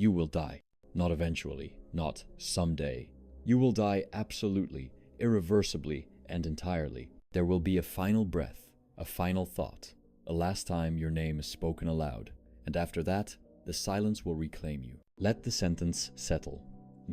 You will die. Not eventually, not someday. You will die absolutely, irreversibly, and entirely. There will be a final breath, a final thought, a last time your name is spoken aloud, and after that, the silence will reclaim you. Let the sentence settle.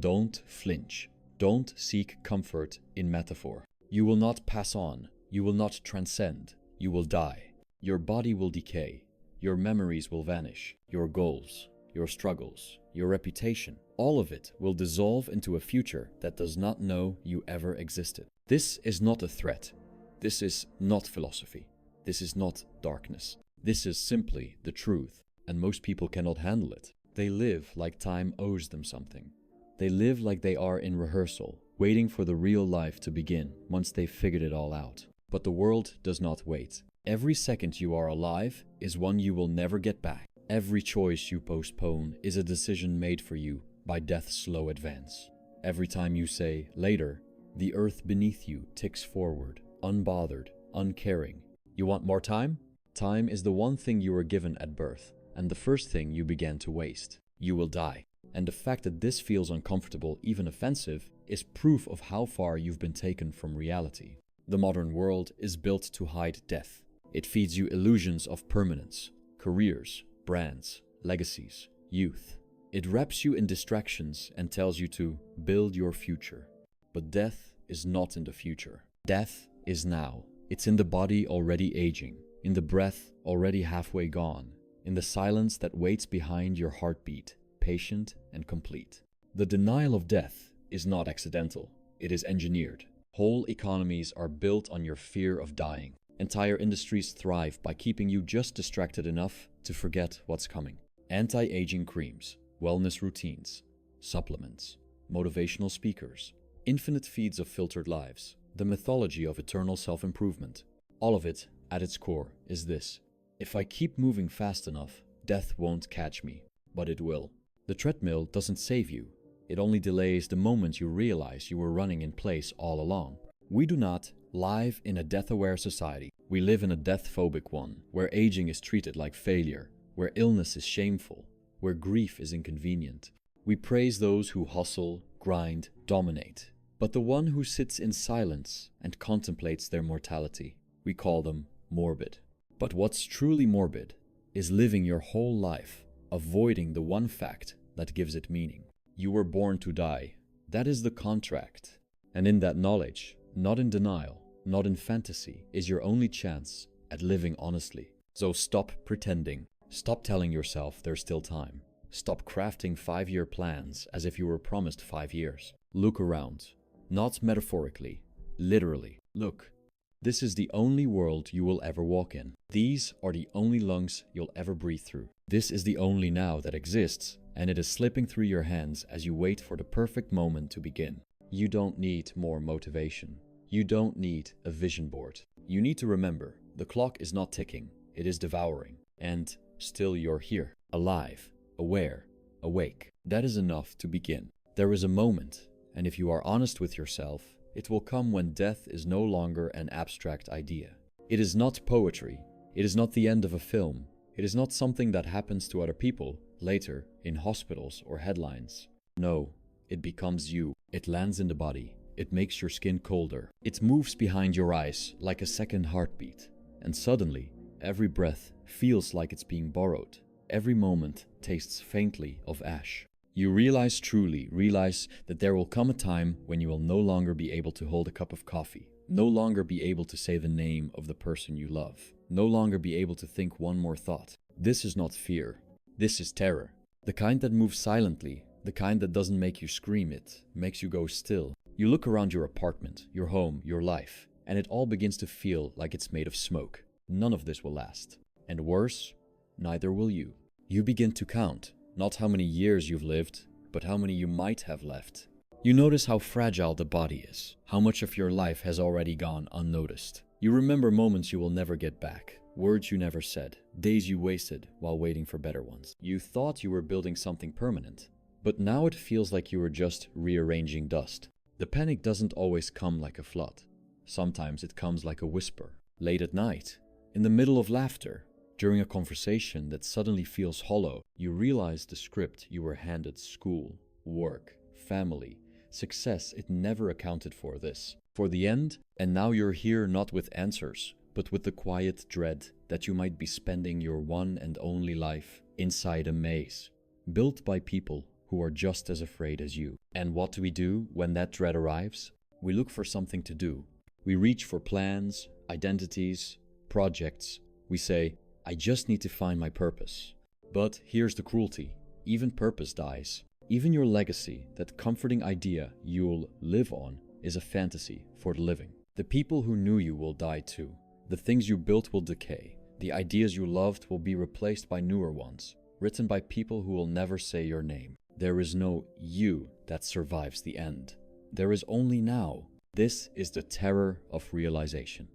Don't flinch. Don't seek comfort in metaphor. You will not pass on. You will not transcend. You will die. Your body will decay. Your memories will vanish. Your goals, your struggles, your reputation, all of it will dissolve into a future that does not know you ever existed. This is not a threat. This is not philosophy. This is not darkness. This is simply the truth, and most people cannot handle it. They live like time owes them something. They live like they are in rehearsal, waiting for the real life to begin once they've figured it all out. But the world does not wait. Every second you are alive is one you will never get back. Every choice you postpone is a decision made for you by death's slow advance. Every time you say later, the earth beneath you ticks forward, unbothered, uncaring. You want more time? Time is the one thing you were given at birth, and the first thing you began to waste. You will die. And the fact that this feels uncomfortable, even offensive, is proof of how far you've been taken from reality. The modern world is built to hide death. It feeds you illusions of permanence, careers, brands, legacies, youth. It wraps you in distractions and tells you to build your future. But death is not in the future. Death is now. It's in the body already aging, in the breath already halfway gone, in the silence that waits behind your heartbeat, patient and complete. The denial of death is not accidental. It is engineered. Whole economies are built on your fear of dying. Entire industries thrive by keeping you just distracted enough to forget what's coming. Anti-aging creams, wellness routines, supplements, motivational speakers, infinite feeds of filtered lives, the mythology of eternal self-improvement. All of it, at its core, is this: if I keep moving fast enough, death won't catch me, but it will. The treadmill doesn't save you. It only delays the moment you realize you were running in place all along. We do not live in a death-aware society. We live in a death-phobic one, where aging is treated like failure, where illness is shameful, where grief is inconvenient. We praise those who hustle, grind, dominate. But the one who sits in silence and contemplates their mortality, we call them morbid. But what's truly morbid is living your whole life avoiding the one fact that gives it meaning. You were born to die. That is the contract. And in that knowledge, not in denial, not in fantasy, is your only chance at living honestly. So stop pretending. Stop telling yourself there's still time. Stop crafting 5-year plans as if you were promised 5 years. Look around. Not metaphorically, literally. Look. This is the only world you will ever walk in. These are the only lungs you'll ever breathe through. This is the only now that exists, and it is slipping through your hands as you wait for the perfect moment to begin. You don't need more motivation. You don't need a vision board. You need to remember, the clock is not ticking, it is devouring. And still you're here, alive, aware, awake. That is enough to begin. There is a moment, and if you are honest with yourself, it will come when death is no longer an abstract idea. It is not poetry. It is not the end of a film. It is not something that happens to other people later in hospitals or headlines. No, it becomes you. It lands in the body. It makes your skin colder. It moves behind your eyes like a second heartbeat. And suddenly, every breath feels like it's being borrowed. Every moment tastes faintly of ash. You truly realize that there will come a time when you will no longer be able to hold a cup of coffee, no longer be able to say the name of the person you love, no longer be able to think one more thought. This is not fear. This is terror. The kind that moves silently, the kind that doesn't make you scream, it makes you go still. You look around your apartment, your home, your life, and it all begins to feel like it's made of smoke. None of this will last. And worse, neither will you. You begin to count. Not how many years you've lived, but how many you might have left. You notice how fragile the body is, how much of your life has already gone unnoticed. You remember moments you will never get back, words you never said, days you wasted while waiting for better ones. You thought you were building something permanent, but now it feels like you were just rearranging dust. The panic doesn't always come like a flood. Sometimes it comes like a whisper, late at night, in the middle of laughter, During a conversation that suddenly feels hollow, you realize the script you were handed: school, work, family, success. It never accounted for this, for the end, and now you're here not with answers, but with the quiet dread that you might be spending your one and only life inside a maze, built by people who are just as afraid as you. And what do we do when that dread arrives? We look for something to do. We reach for plans, identities, projects. We say, I just need to find my purpose. But here's the cruelty. Even purpose dies. Even your legacy, that comforting idea you'll live on, is a fantasy for the living. The people who knew you will die too. The things you built will decay. The ideas you loved will be replaced by newer ones, written by people who will never say your name. There is no you that survives the end. There is only now. This is the terror of realization.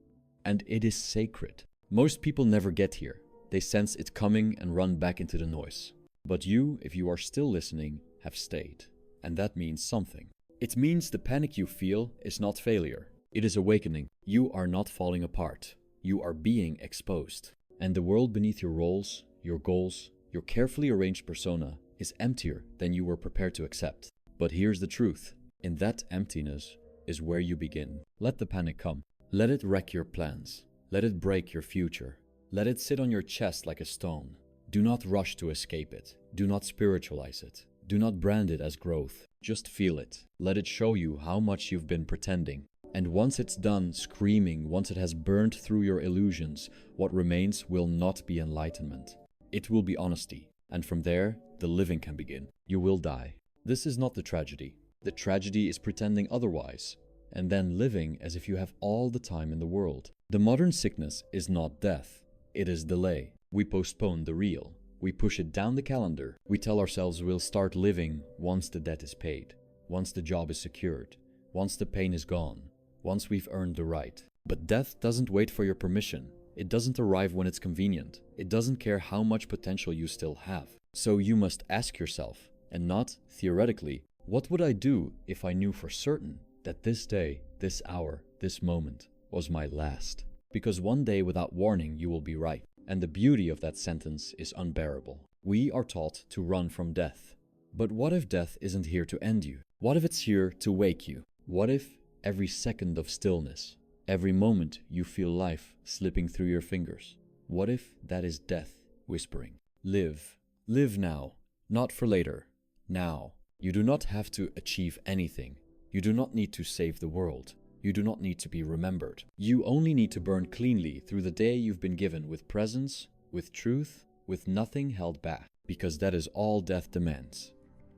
And it is sacred. Most people never get here. They sense it coming and run back into the noise. But you, if you are still listening, have stayed. And that means something. It means the panic you feel is not failure. It is awakening. You are not falling apart. You are being exposed. And the world beneath your roles, your goals, your carefully arranged persona is emptier than you were prepared to accept. But here's the truth. In that emptiness is where you begin. Let the panic come. Let it wreck your plans. Let it break your future. Let it sit on your chest like a stone. Do not rush to escape it. Do not spiritualize it. Do not brand it as growth. Just feel it. Let it show you how much you've been pretending. And once it's done screaming, once it has burned through your illusions, what remains will not be enlightenment. It will be honesty. And from there, the living can begin. You will die. This is not the tragedy. The tragedy is pretending otherwise, and then living as if you have all the time in the world. The modern sickness is not death. It is delay. We postpone the real. We push it down the calendar. We tell ourselves we'll start living once the debt is paid, once the job is secured, once the pain is gone, once we've earned the right. But death doesn't wait for your permission. It doesn't arrive when it's convenient. It doesn't care how much potential you still have. So you must ask yourself, and not theoretically, what would I do if I knew for certain that this day, this hour, this moment was my last? Because one day without warning you will be right. And the beauty of that sentence is unbearable. We are taught to run from death. But what if death isn't here to end you? What if it's here to wake you? What if every second of stillness, every moment you feel life slipping through your fingers, what if that is death whispering? Live. Live now. Not for later. Now. You do not have to achieve anything. You do not need to save the world. You do not need to be remembered. You only need to burn cleanly through the day you've been given, with presence, with truth, with nothing held back. Because that is all death demands.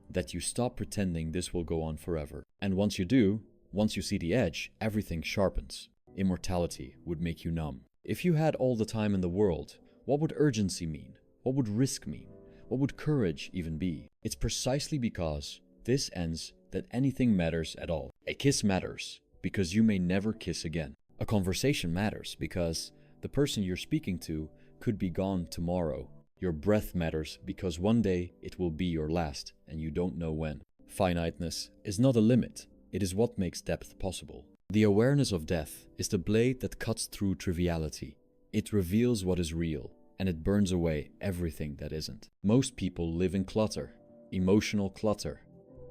That you stop pretending this will go on forever. And once you do, once you see the edge, everything sharpens. Immortality would make you numb. If you had all the time in the world, what would urgency mean? What would risk mean? What would courage even be? It's precisely because this ends that anything matters at all. A kiss matters because you may never kiss again. A conversation matters because the person you're speaking to could be gone tomorrow. Your breath matters because one day it will be your last and you don't know when. Finiteness is not a limit. It is what makes depth possible. The awareness of death is the blade that cuts through triviality. It reveals what is real, and it burns away everything that isn't. Most people live in clutter, emotional clutter,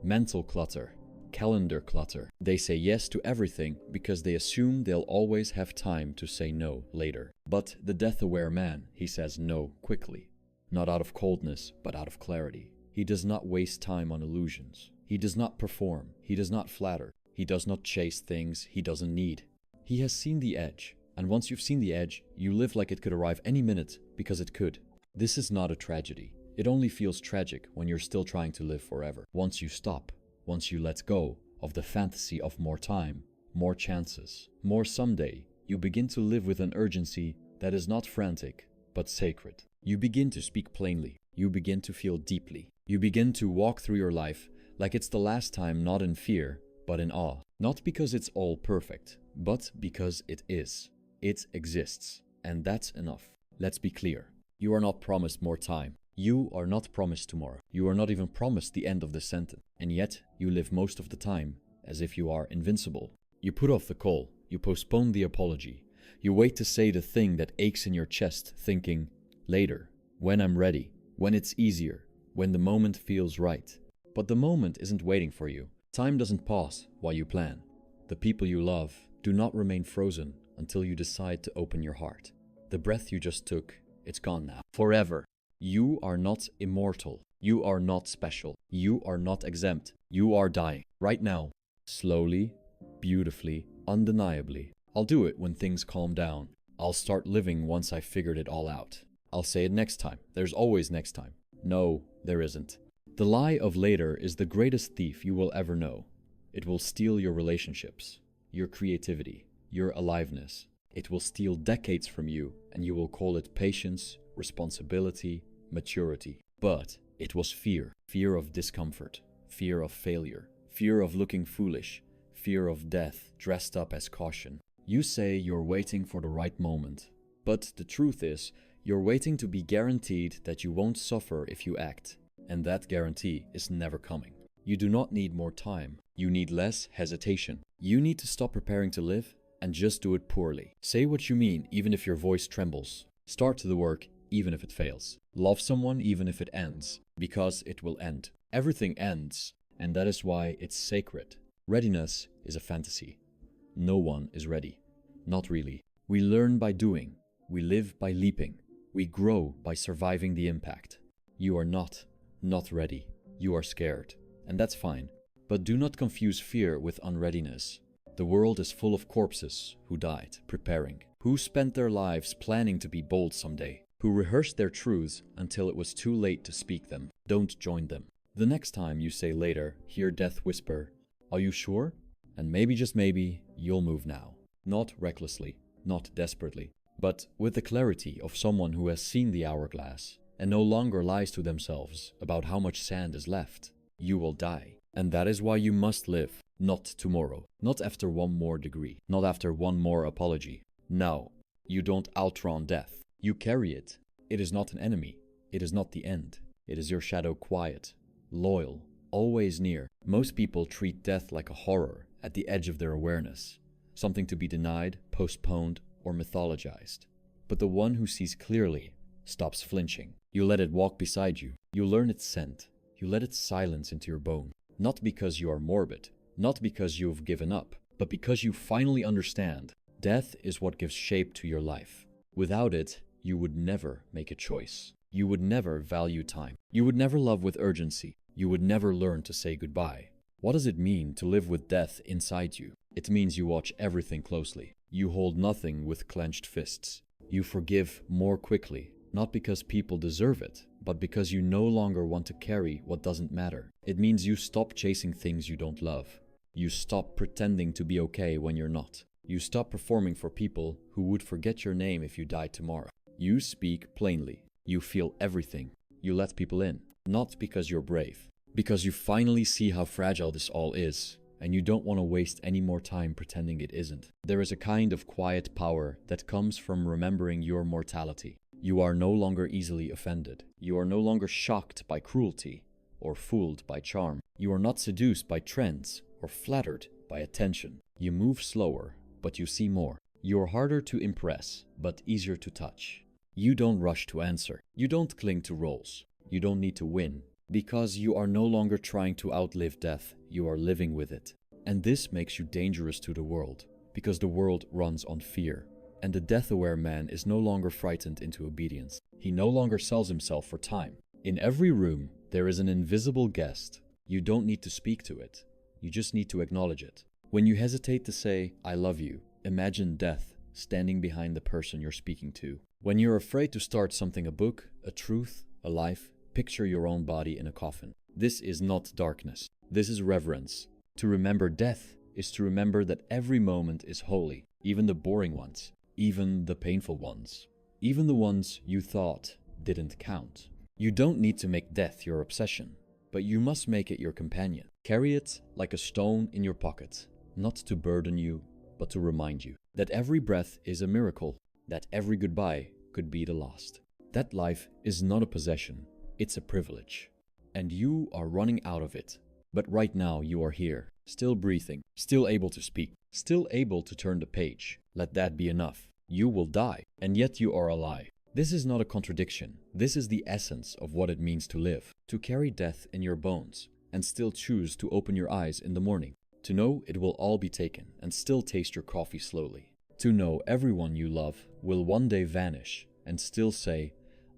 mental clutter, calendar clutter. They say yes to everything because they assume they'll always have time to say no later. But the death-aware man, he says no quickly. Not out of coldness, but out of clarity. He does not waste time on illusions. He does not perform. He does not flatter. He does not chase things he doesn't need. He has seen the edge. And once you've seen the edge, you live like it could arrive any minute because it could. This is not a tragedy. It only feels tragic when you're still trying to live forever. Once you stop, once you let go of the fantasy of more time, more chances, more someday, you begin to live with an urgency that is not frantic, but sacred. You begin to speak plainly. You begin to feel deeply. You begin to walk through your life like it's the last time, not in fear, but in awe. Not because it's all perfect, but because it is. It exists, and that's enough. Let's be clear. You are not promised more time. You are not promised tomorrow. You are not even promised the end of the sentence. And yet, you live most of the time as if you are invincible. You put off the call. You postpone the apology. You wait to say the thing that aches in your chest, thinking, later, when I'm ready, when it's easier, when the moment feels right. But the moment isn't waiting for you. Time doesn't pause while you plan. The people you love do not remain frozen until you decide to open your heart. The breath you just took, it's gone now. Forever. You are not immortal. You are not special. You are not exempt. You are dying. Right now. Slowly, beautifully, undeniably. I'll do it when things calm down. I'll start living once I've figured it all out. I'll say it next time. There's always next time. No, there isn't. The lie of later is the greatest thief you will ever know. It will steal your relationships, your creativity, your aliveness. It will steal decades from you, and you will call it patience, responsibility, maturity. But it was fear. Fear of discomfort, fear of failure, fear of looking foolish, fear of death dressed up as caution. You say you're waiting for the right moment, but the truth is, you're waiting to be guaranteed that you won't suffer if you act, and that guarantee is never coming. You do not need more time. You need less hesitation. You need to stop preparing to live and just do it poorly. Say what you mean even if your voice trembles. Start the work even if it fails. Love someone even if it ends, because it will end. Everything ends, and that is why it's sacred. Readiness is a fantasy. No one is ready. Not really. We learn by doing. We live by leaping. We grow by surviving the impact. You are not ready. You are scared. And that's fine. But do not confuse fear with unreadiness. The world is full of corpses who died preparing, who spent their lives planning to be bold someday, who rehearsed their truths until it was too late to speak them. Don't join them. The next time you say later, hear death whisper, "Are you sure?" And maybe, just maybe, you'll move now. Not recklessly, not desperately, but with the clarity of someone who has seen the hourglass and no longer lies to themselves about how much sand is left. You will die. And that is why you must live. Not tomorrow. Not after one more degree. Not after one more apology. No. You don't outrun death. You carry it. It is not an enemy. It is not the end. It is your shadow, quiet, loyal, always near. Most people treat death like a horror at the edge of their awareness. Something to be denied, postponed, or mythologized. But the one who sees clearly stops flinching. You let it walk beside you. You learn its scent. You let its silence into your bone. Not because you are morbid, not because you have given up, but because you finally understand. Death is what gives shape to your life. Without it, you would never make a choice. You would never value time. You would never love with urgency. You would never learn to say goodbye. What does it mean to live with death inside you? It means you watch everything closely. You hold nothing with clenched fists. You forgive more quickly, not because people deserve it, but because you no longer want to carry what doesn't matter. It means you stop chasing things you don't love. You stop pretending to be okay when you're not. You stop performing for people who would forget your name if you died tomorrow. You speak plainly. You feel everything. You let people in. Not because you're brave. Because you finally see how fragile this all is, and you don't want to waste any more time pretending it isn't. There is a kind of quiet power that comes from remembering your mortality. You are no longer easily offended. You are no longer shocked by cruelty or fooled by charm. You are not seduced by trends or flattered by attention. You move slower, but you see more. You are harder to impress, but easier to touch. You don't rush to answer. You don't cling to roles. You don't need to win. Because you are no longer trying to outlive death, you are living with it. And this makes you dangerous to the world, because the world runs on fear. And the death-aware man is no longer frightened into obedience. He no longer sells himself for time. In every room, there is an invisible guest. You don't need to speak to it. You just need to acknowledge it. When you hesitate to say, "I love you," imagine death standing behind the person you're speaking to. When you're afraid to start something, a book, a truth, a life, picture your own body in a coffin. This is not darkness. This is reverence. To remember death is to remember that every moment is holy, even the boring ones. Even the painful ones. Even the ones you thought didn't count. You don't need to make death your obsession, but you must make it your companion. Carry it like a stone in your pocket, not to burden you, but to remind you that every breath is a miracle, that every goodbye could be the last. That life is not a possession, it's a privilege. And you are running out of it. But right now you are here, still breathing, still able to speak, still able to turn the page. Let that be enough. You will die, and yet you are alive. This is not a contradiction. This is the essence of what it means to live. To carry death in your bones and still choose to open your eyes in the morning. To know it will all be taken and still taste your coffee slowly. To know everyone you love will one day vanish and still say,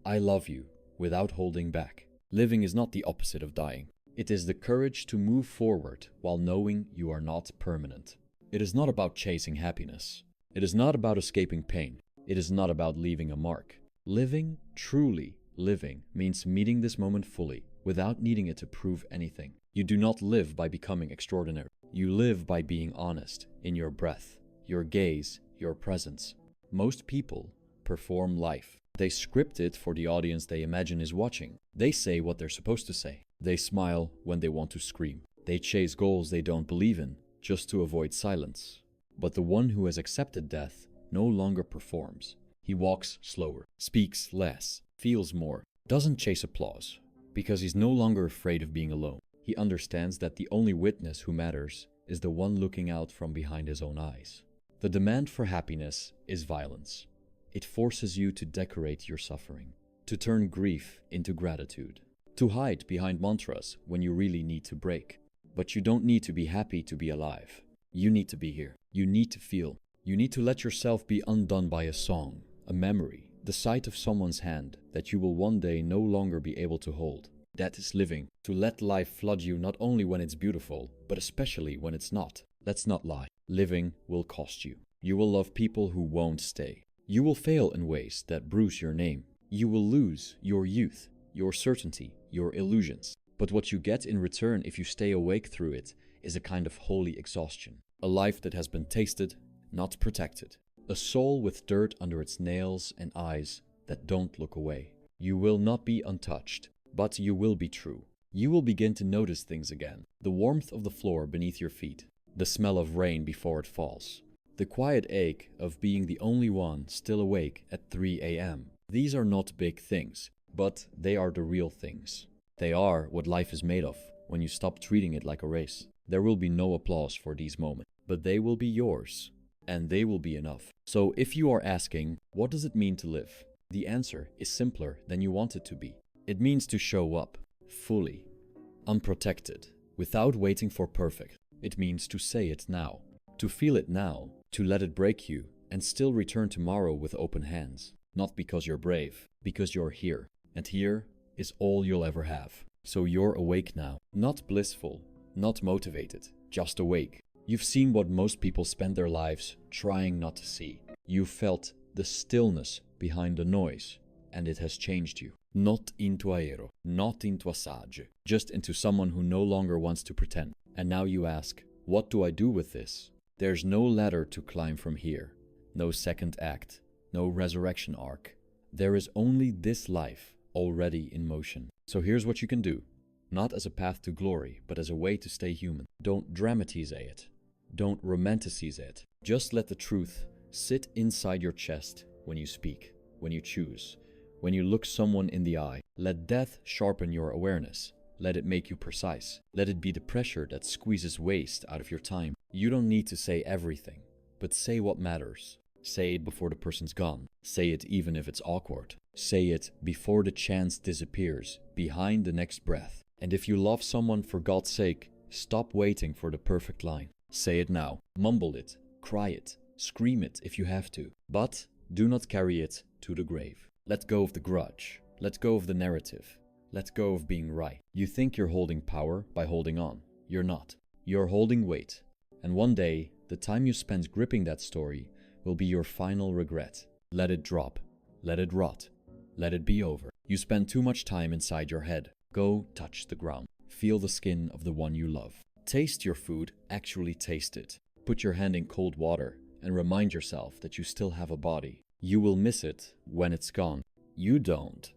I love you, without holding back. Living is not the opposite of dying. It is the courage to move forward while knowing you are not permanent. It is not about chasing happiness. It is not about escaping pain. It is not about leaving a mark. Living, truly living, means meeting this moment fully, without needing it to prove anything. You do not live by becoming extraordinary. You live by being honest in your breath, your gaze, your presence. Most people perform life. They script it for the audience they imagine is watching. They say what they're supposed to say. They smile when they want to scream. They chase goals they don't believe in, just to avoid silence. But the one who has accepted death no longer performs. He walks slower, speaks less, feels more, doesn't chase applause, because he's no longer afraid of being alone. He understands that the only witness who matters is the one looking out from behind his own eyes. The demand for happiness is violence. It forces you to decorate your suffering, to turn grief into gratitude, to hide behind mantras when you really need to break. But you don't need to be happy to be alive. You need to be here. You need to feel. You need to let yourself be undone by a song, a memory, the sight of someone's hand that you will one day no longer be able to hold. That is living. To let life flood you not only when it's beautiful, but especially when it's not. Let's not lie. Living will cost you. You will love people who won't stay. You will fail in ways that bruise your name. You will lose your youth, your certainty, your illusions. But what you get in return if you stay awake through it is a kind of holy exhaustion. A life that has been tasted, not protected. A soul with dirt under its nails and eyes that don't look away. You will not be untouched, but you will be true. You will begin to notice things again. The warmth of the floor beneath your feet. The smell of rain before it falls. The quiet ache of being the only one still awake at 3 a.m. These are not big things, but they are the real things. They are what life is made of when you stop treating it like a race. There will be no applause for these moments, but they will be yours, and they will be enough. So if you are asking, what does it mean to live? The answer is simpler than you want it to be. It means to show up, fully, unprotected, without waiting for perfect. It means to say it now, to feel it now, to let it break you, and still return tomorrow with open hands. Not because you're brave, because you're here. And here is all you'll ever have. So you're awake now, not blissful, not motivated, just awake. You've seen what most people spend their lives trying not to see. You've felt the stillness behind the noise, and it has changed you. Not into aero, not into a sage, just into someone who no longer wants to pretend. And now you ask, what do I do with this? There's no ladder to climb from here, no second act, no resurrection arc. There is only this life already in motion. So here's what you can do. Not as a path to glory, but as a way to stay human. Don't dramatize it. Don't romanticize it. Just let the truth sit inside your chest when you speak, when you choose, when you look someone in the eye. Let death sharpen your awareness. Let it make you precise. Let it be the pressure that squeezes waste out of your time. You don't need to say everything, but say what matters. Say it before the person's gone. Say it even if it's awkward. Say it before the chance disappears, behind the next breath. And if you love someone, for God's sake, stop waiting for the perfect line. Say it now. Mumble it. Cry it. Scream it if you have to. But do not carry it to the grave. Let go of the grudge. Let go of the narrative. Let go of being right. You think you're holding power by holding on. You're not. You're holding weight. And one day, the time you spend gripping that story will be your final regret. Let it drop. Let it rot. Let it be over. You spend too much time inside your head. Go touch the ground. Feel the skin of the one you love. Taste your food. Actually taste it. Put your hand in cold water and remind yourself that you still have a body. You will miss it when it's gone. You don't.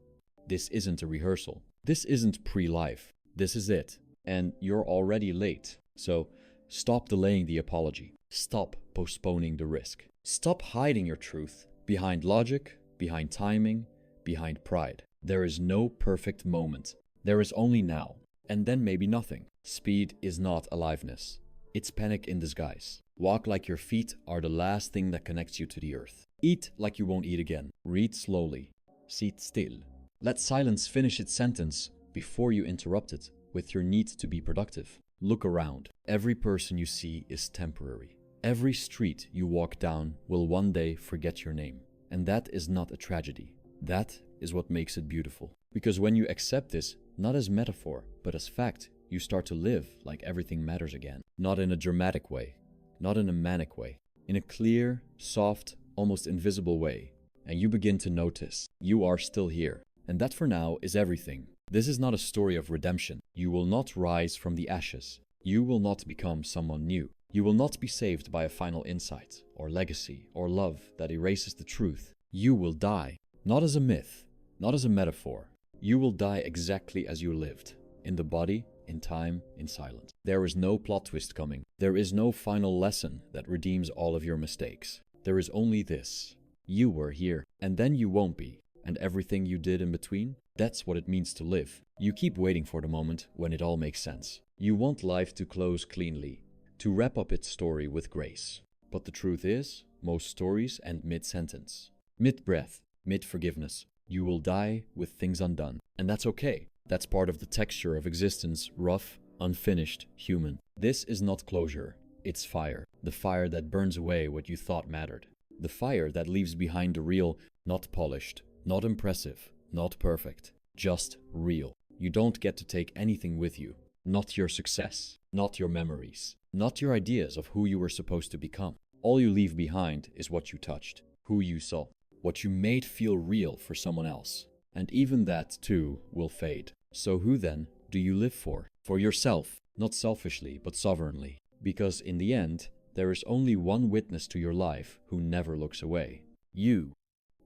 This isn't a rehearsal. This isn't pre-life. This is it. And you're already late. So stop delaying the apology. Stop postponing the risk. Stop hiding your truth behind logic, behind timing, behind pride. There is no perfect moment. There is only now, and then maybe nothing. Speed is not aliveness. It's panic in disguise. Walk like your feet are the last thing that connects you to the earth. Eat like you won't eat again. Read slowly. Sit still. Let silence finish its sentence before you interrupt it with your need to be productive. Look around. Every person you see is temporary. Every street you walk down will one day forget your name. And that is not a tragedy. That is what makes it beautiful. Because when you accept this, not as metaphor, but as fact, you start to live like everything matters again. Not in a dramatic way, not in a manic way, in a clear, soft, almost invisible way. And you begin to notice you are still here. And that for now is everything. This is not a story of redemption. You will not rise from the ashes. You will not become someone new. You will not be saved by a final insight, or legacy, or love that erases the truth. You will die, not as a myth, not as a metaphor. You will die exactly as you lived, in the body, in time, in silence. There is no plot twist coming. There is no final lesson that redeems all of your mistakes. There is only this. You were here, and then you won't be. And everything you did in between, that's what it means to live. You keep waiting for the moment when it all makes sense. You want life to close cleanly, to wrap up its story with grace. But the truth is, most stories end mid-sentence, mid-breath, mid-forgiveness. You will die with things undone. And that's okay. That's part of the texture of existence, rough, unfinished, human. This is not closure. It's fire. The fire that burns away what you thought mattered. The fire that leaves behind the real, not polished, not impressive, not perfect, just real. You don't get to take anything with you. Not your success, not your memories, not your ideas of who you were supposed to become. All you leave behind is what you touched, who you saw, what you made feel real for someone else. And even that, too, will fade. So who then do you live for? For yourself, not selfishly, but sovereignly. Because in the end, there is only one witness to your life who never looks away. You.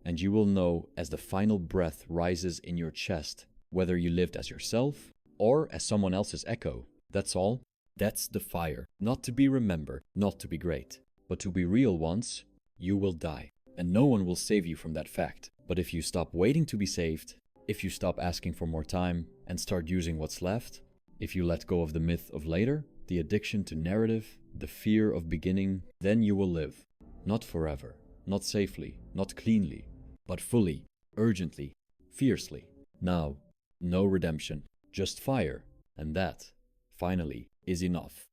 And you will know as the final breath rises in your chest, whether you lived as yourself or as someone else's echo. That's all. That's the fire. Not to be remembered, not to be great, but to be real once, you will die. And no one will save you from that fact. But if you stop waiting to be saved, if you stop asking for more time and start using what's left, if you let go of the myth of later, the addiction to narrative, the fear of beginning, then you will live. Not forever, not safely, not cleanly, but fully, urgently, fiercely. Now, no redemption, just fire, and that, finally, is enough.